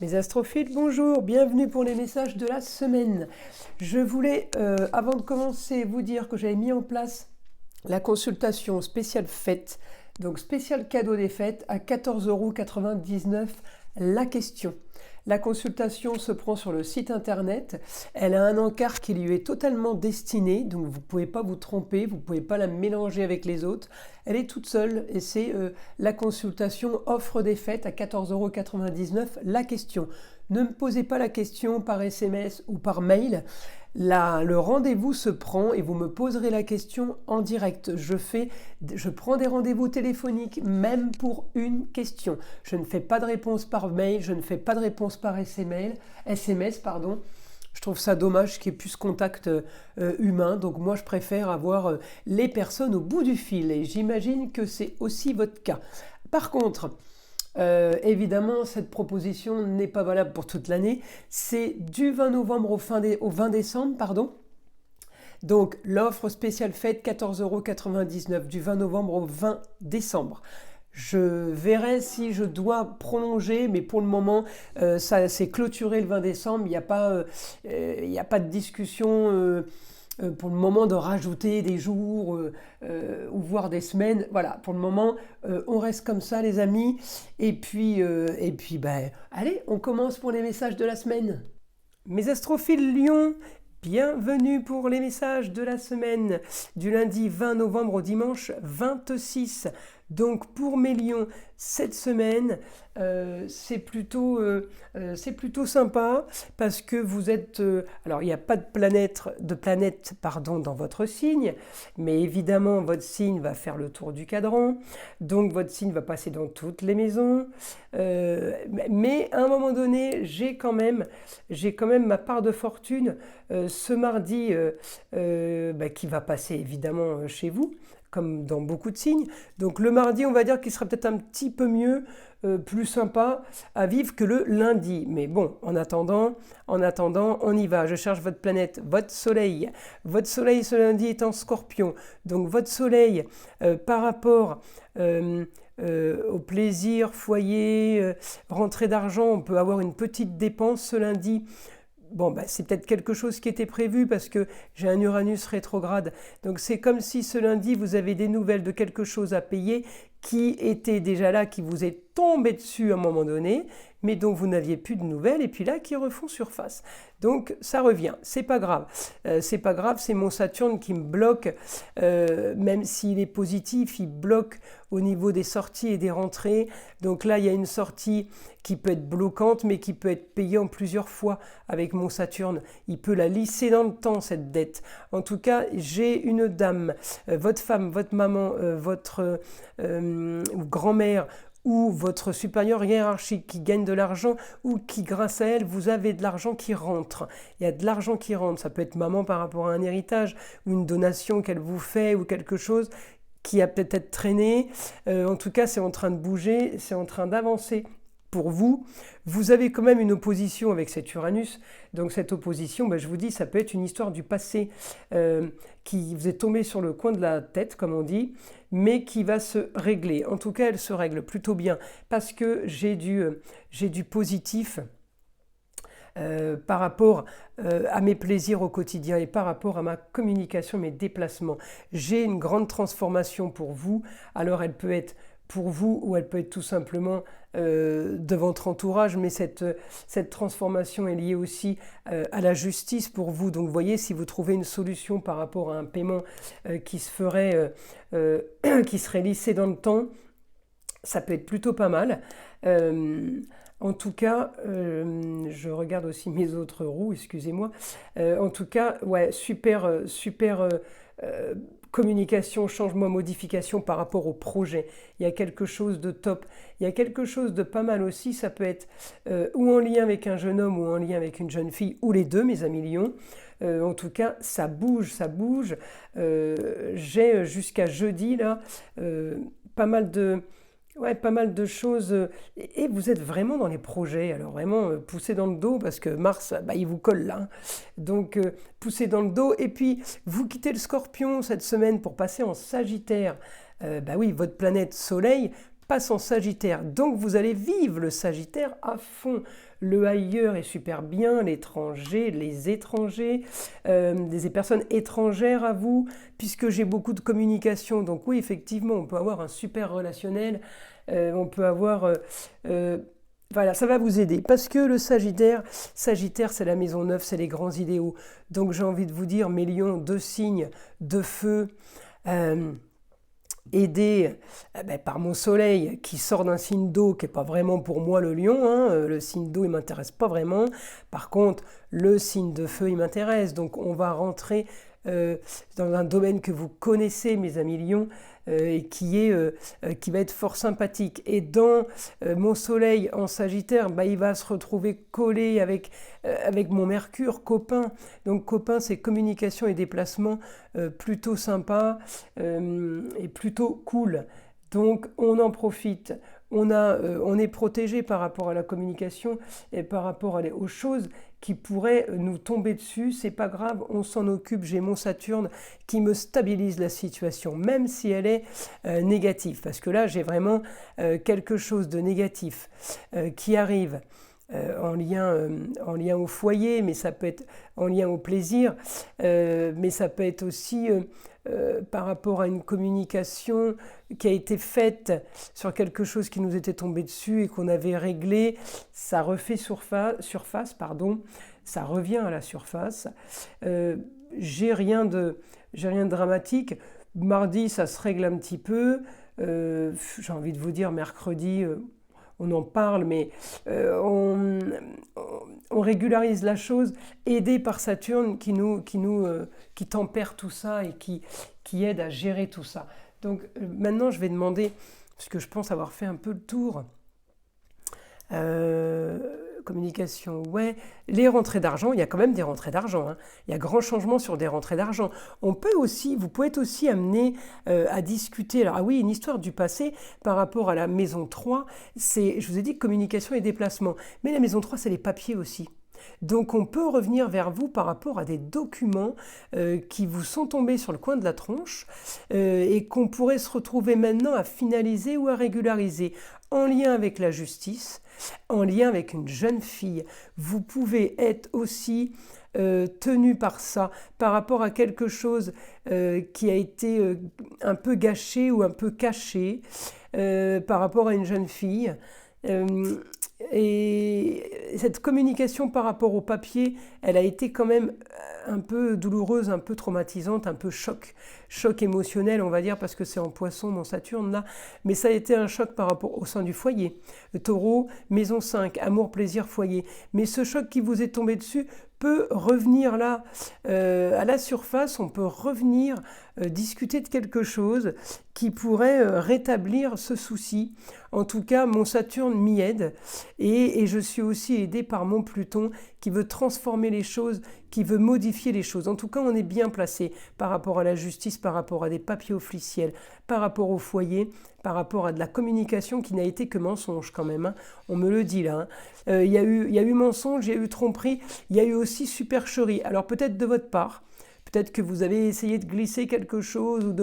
Mes astrophiles, bonjour, bienvenue pour les messages de la semaine. Je voulais, avant de commencer, vous dire que j'avais mis en place la consultation spéciale fête, donc spécial cadeau des fêtes à 14,99 € la question. La consultation se prend sur le site internet, elle a un encart qui lui est totalement destiné, donc vous ne pouvez pas vous tromper, vous ne pouvez pas la mélanger avec les autres. Elle est toute seule et c'est la consultation offre des fêtes à 14,99 € la question. Ne me posez pas la question par SMS ou par mail. Le rendez-vous se prend et vous me poserez la question en direct. Je prends des rendez-vous téléphoniques même pour une question. Je ne fais pas de réponse par mail, je ne fais pas de réponse par SMS. Je trouve ça dommage qu'il n'y ait plus ce contact humain. Donc moi, je préfère avoir les personnes au bout du fil. Et j'imagine que c'est aussi votre cas. Par contre, évidemment, cette proposition n'est pas valable pour toute l'année. C'est du 20 novembre au 20 décembre, pardon. Donc l'offre spéciale fête 14,99 € du 20 novembre au 20 décembre. Je verrai si je dois prolonger, mais pour le moment, ça c'est clôturé le 20 décembre. Il n'y a pas de discussion pour le moment de rajouter des jours ou voire des semaines. Voilà, pour le moment, on reste comme ça, les amis. Et puis, allez, on commence pour les messages de la semaine. Mes astrophiles Lion, bienvenue pour les messages de la semaine du lundi 20 novembre au dimanche 26. Donc pour mes lions, cette semaine, c'est plutôt sympa parce que vous êtes... alors il n'y a pas de planète dans votre signe, mais évidemment votre signe va faire le tour du cadran, donc votre signe va passer dans toutes les maisons. Mais à un moment donné, j'ai quand même ma part de fortune ce mardi qui va passer évidemment chez vous, comme dans beaucoup de signes. Donc le mardi, on va dire qu'il sera peut-être un petit peu mieux, plus sympa à vivre que le lundi. Mais bon, en attendant, on y va. Je cherche votre planète, votre soleil. Votre soleil ce lundi est en Scorpion. Donc votre soleil par rapport au plaisir, foyer, rentrée d'argent, on peut avoir une petite dépense ce lundi. Bon, c'est peut-être quelque chose qui était prévu parce que j'ai un Uranus rétrograde. Donc c'est comme si ce lundi, vous avez des nouvelles de quelque chose à payer qui était déjà là, qui vous est tombé dessus à un moment donné, mais dont vous n'aviez plus de nouvelles, et puis là, qui refont surface. Donc ça revient, c'est pas grave. C'est mon Saturne qui me bloque, même s'il est positif, il bloque au niveau des sorties et des rentrées. Donc là, il y a une sortie qui peut être bloquante, mais qui peut être payée en plusieurs fois avec mon Saturne. Il peut la lisser dans le temps, cette dette. En tout cas, j'ai une dame, votre femme, votre maman, votre grand-mère, ou votre supérieur hiérarchique qui gagne de l'argent ou qui, grâce à elle, vous avez de l'argent qui rentre. Il y a de l'argent qui rentre. Ça peut être maman par rapport à un héritage ou une donation qu'elle vous fait ou quelque chose qui a peut-être traîné. En tout cas, c'est en train de bouger, c'est en train d'avancer. Pour vous, vous avez quand même une opposition avec cet Uranus. Donc cette opposition, je vous dis, ça peut être une histoire du passé qui vous est tombée sur le coin de la tête, comme on dit, mais qui va se régler. En tout cas, elle se règle plutôt bien parce que j'ai du positif par rapport à mes plaisirs au quotidien et par rapport à ma communication, mes déplacements. J'ai une grande transformation pour vous. Alors elle peut être pour vous ou elle peut être tout simplement de votre entourage, mais cette transformation est liée aussi à la justice pour vous. Donc vous voyez, si vous trouvez une solution par rapport à un paiement qui serait lissé dans le temps, ça peut être plutôt pas mal. En tout cas, je regarde aussi mes autres roues, excusez-moi. En tout cas, ouais, super communication, changement, modification par rapport au projet. Il y a quelque chose de top. Il y a quelque chose de pas mal aussi. Ça peut être ou en lien avec un jeune homme ou en lien avec une jeune fille, ou les deux, mes amis lions. En tout cas, ça bouge. J'ai jusqu'à jeudi, là, pas mal de choses. Et vous êtes vraiment dans les projets. Alors vraiment, poussez dans le dos parce que Mars, il vous colle là. Donc, poussez dans le dos. Et puis, vous quittez le Scorpion cette semaine pour passer en Sagittaire. Oui, votre planète Soleil passe en Sagittaire. Donc vous allez vivre le Sagittaire à fond. Le ailleurs est super bien, l'étranger, les étrangers, des personnes étrangères à vous, puisque j'ai beaucoup de communication. Donc oui, effectivement, on peut avoir un super relationnel, on peut avoir... voilà, ça va vous aider parce que le Sagittaire, c'est la maison neuve, c'est les grands idéaux. Donc j'ai envie de vous dire, mes lions, 2 signes de feu, aidé par mon soleil qui sort d'un signe d'eau qui n'est pas vraiment pour moi le lion, hein. Le signe d'eau il ne m'intéresse pas vraiment, par contre le signe de feu il m'intéresse, donc on va rentrer dans un domaine que vous connaissez mes amis lions, et qui va être fort sympathique. Et dans mon soleil en Sagittaire, il va se retrouver collé avec mon Mercure, copain. Donc copain, c'est communication et déplacement plutôt sympa et plutôt cool. Donc on en profite. On est protégé par rapport à la communication et par rapport aux choses qui pourraient nous tomber dessus. C'est pas grave, on s'en occupe. J'ai mon Saturne qui me stabilise la situation, même si elle est négative. Parce que là, j'ai vraiment quelque chose de négatif qui arrive. En lien au foyer, mais ça peut être en lien au plaisir, mais ça peut être aussi par rapport à une communication qui a été faite sur quelque chose qui nous était tombé dessus et qu'on avait réglé, ça refait surface, ça revient à la surface. J'ai rien de dramatique. Mardi, ça se règle un petit peu. J'ai envie de vous dire, mercredi... on en parle, mais on régularise la chose, aidé par Saturne qui tempère tout ça et qui aide à gérer tout ça. Donc maintenant, je vais demander, parce que je pense avoir fait un peu le tour, communication, ouais, les rentrées d'argent, il y a quand même des rentrées d'argent, hein. Il y a grand changement sur des rentrées d'argent. Vous pouvez être aussi amené à discuter, alors oui, une histoire du passé par rapport à la maison 3, je vous ai dit communication et déplacement, mais la maison 3, c'est les papiers aussi. Donc on peut revenir vers vous par rapport à des documents qui vous sont tombés sur le coin de la tronche et qu'on pourrait se retrouver maintenant à finaliser ou à régulariser en lien avec la justice, en lien avec une jeune fille. Vous pouvez être aussi tenu par ça, par rapport à quelque chose qui a été un peu gâché ou un peu caché par rapport à une jeune fille. Et cette communication par rapport au papier, elle a été quand même un peu douloureuse, un peu traumatisante, un peu choc émotionnel, on va dire, parce que c'est en Poisson, mon Saturne là, mais ça a été un choc par rapport au sein du foyer. Le Taureau, maison 5, amour, plaisir, foyer. Mais ce choc qui vous est tombé dessus peut revenir là à la surface, on peut revenir discuter de quelque chose qui pourrait rétablir ce souci. En tout cas, mon Saturne m'y aide et je suis aussi aidée par mon Pluton qui veut transformer les choses, qui veut modifier les choses. En tout cas, on est bien placé par rapport à la justice, par rapport à des papiers officiels, par rapport au foyer, par rapport à de la communication qui n'a été que mensonge quand même, hein. On me le dit là, hein. Il y a eu mensonge, il y a eu tromperie, il y a eu aussi supercherie. Alors peut-être de votre part, peut-être que vous avez essayé de glisser quelque chose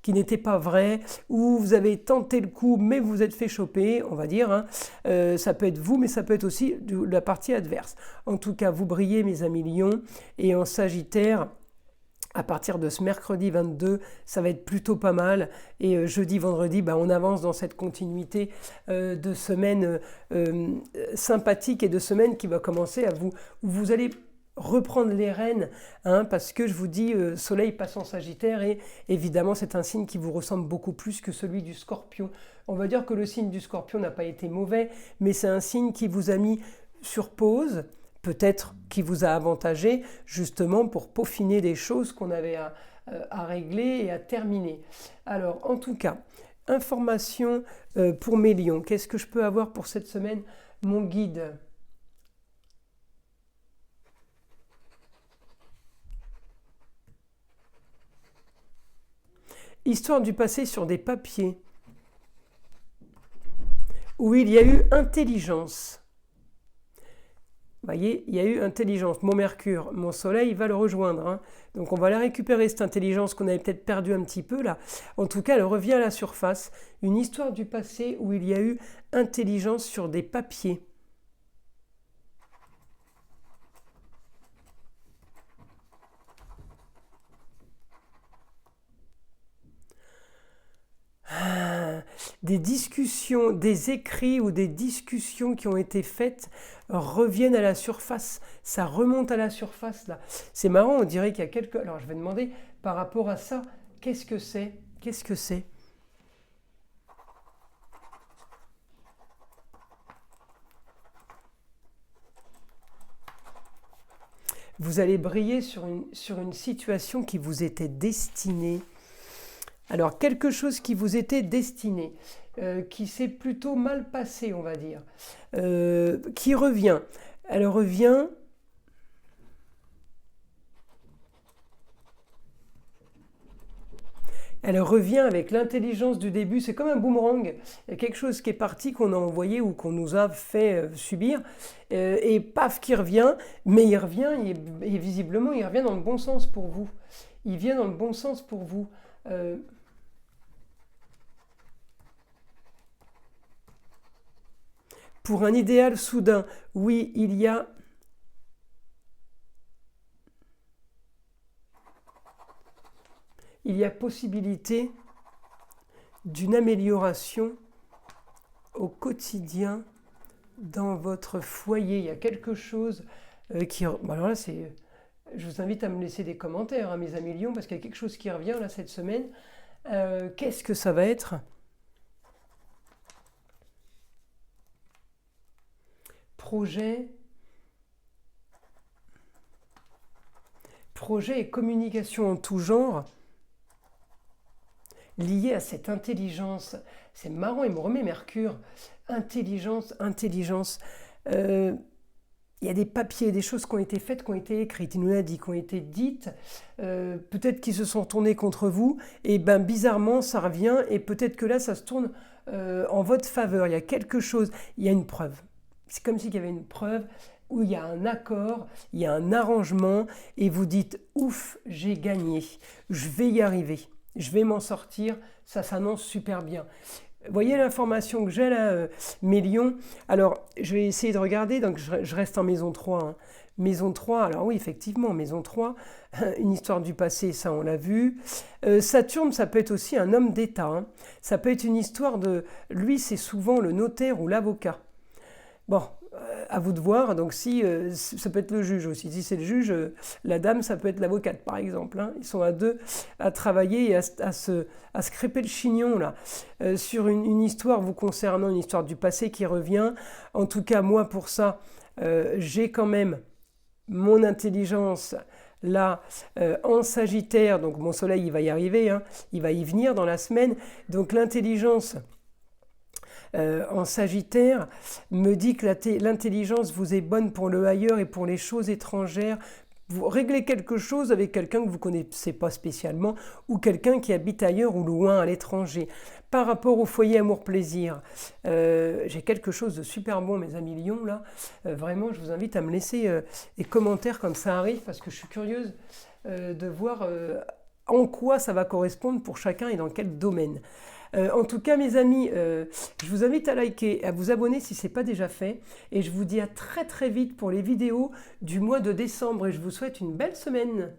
qui n'était pas vrai, ou vous avez tenté le coup, mais vous vous êtes fait choper, on va dire, hein. Ça peut être vous, mais ça peut être aussi la partie adverse. En tout cas, vous brillez, mes amis lions, et en Sagittaire, à partir de ce mercredi 22, ça va être plutôt pas mal. Et jeudi, vendredi, on avance dans cette continuité de semaine sympathique et de semaine qui va commencer où vous allez reprendre les rênes, hein, parce que je vous dis, Soleil passe en Sagittaire et évidemment c'est un signe qui vous ressemble beaucoup plus que celui du Scorpion. On va dire que le signe du Scorpion n'a pas été mauvais, mais c'est un signe qui vous a mis sur pause, peut-être qui vous a avantagé justement pour peaufiner des choses qu'on avait à régler et à terminer. Alors en tout cas, information pour mes lions. Qu'est-ce que je peux avoir pour cette semaine? Mon guide. Histoire du passé sur des papiers, où il y a eu intelligence. voyez, il y a eu intelligence. Mon Mercure, mon Soleil va le rejoindre, hein. Donc on va la récupérer, cette intelligence qu'on avait peut-être perdue un petit peu là. En tout cas, elle revient à la surface. Une histoire du passé où il y a eu intelligence sur des papiers. Des discussions, des écrits ou des discussions qui ont été faites reviennent à la surface. Ça remonte à la surface là. C'est marrant, on dirait qu'il y a quelques... Alors je vais demander par rapport à ça, qu'est-ce que c'est? Qu'est-ce que c'est? Vous allez briller sur une situation qui vous était destinée. Alors, quelque chose qui vous était destiné, qui s'est plutôt mal passé, on va dire, qui revient. Elle revient... Elle revient avec l'intelligence du début, c'est comme un boomerang. Il y a quelque chose qui est parti, qu'on a envoyé ou qu'on nous a fait subir, et paf, qui revient, mais il revient, et visiblement, il revient dans le bon sens pour vous. Il vient dans le bon sens pour vous. Pour un idéal soudain, oui, il y a... Il y a possibilité d'une amélioration au quotidien dans votre foyer. Il y a quelque chose qui... Bon, alors là, c'est... Je vous invite à me laisser des commentaires, hein, mes amis Lions, parce qu'il y a quelque chose qui revient là cette semaine. Qu'est-ce que ça va être? Projet et communication en tout genre liés à cette intelligence. C'est marrant, il me remet Mercure. Intelligence. Il y a des papiers, des choses qui ont été faites, qui ont été écrites, il nous l'a dit, qui ont été dites, peut-être qu'ils se sont tournés contre vous, et ben bizarrement ça revient, et peut-être que là ça se tourne en votre faveur. Il y a quelque chose, il y a une preuve. C'est comme s'il y avait une preuve où il y a un accord, il y a un arrangement, et vous dites « Ouf, j'ai gagné, je vais y arriver, je vais m'en sortir, ça s'annonce super bien ». Vous voyez l'information que j'ai là, mes lions? Alors, je vais essayer de regarder, donc je reste en maison 3. Hein. Maison 3, alors oui, effectivement, maison 3, une histoire du passé, ça on l'a vu. Saturne, ça peut être aussi un homme d'État. Hein. Ça peut être une histoire de... Lui, c'est souvent le notaire ou l'avocat. Bon, à vous de voir, donc si ça peut être le juge aussi, si c'est le juge, la dame ça peut être l'avocate par exemple, hein. Ils sont à deux à travailler et à se crêper le chignon là, sur une histoire vous concernant, une histoire du passé qui revient. En tout cas moi pour ça, j'ai quand même mon intelligence là en Sagittaire, donc mon soleil il va y arriver, hein, il va y venir dans la semaine, donc l'intelligence... en Sagittaire me dit que l'intelligence vous est bonne pour le ailleurs et pour les choses étrangères. Vous réglez quelque chose avec quelqu'un que vous ne connaissez pas spécialement ou quelqu'un qui habite ailleurs ou loin à l'étranger. Par rapport au foyer amour-plaisir, j'ai quelque chose de super bon, mes amis Lions, là. Vraiment, je vous invite à me laisser des commentaires comme ça arrive parce que je suis curieuse de voir en quoi ça va correspondre pour chacun et dans quel domaine. En tout cas, mes amis, je vous invite à liker, à vous abonner si ce n'est pas déjà fait. Et je vous dis à très très vite pour les vidéos du mois de décembre. Et je vous souhaite une belle semaine.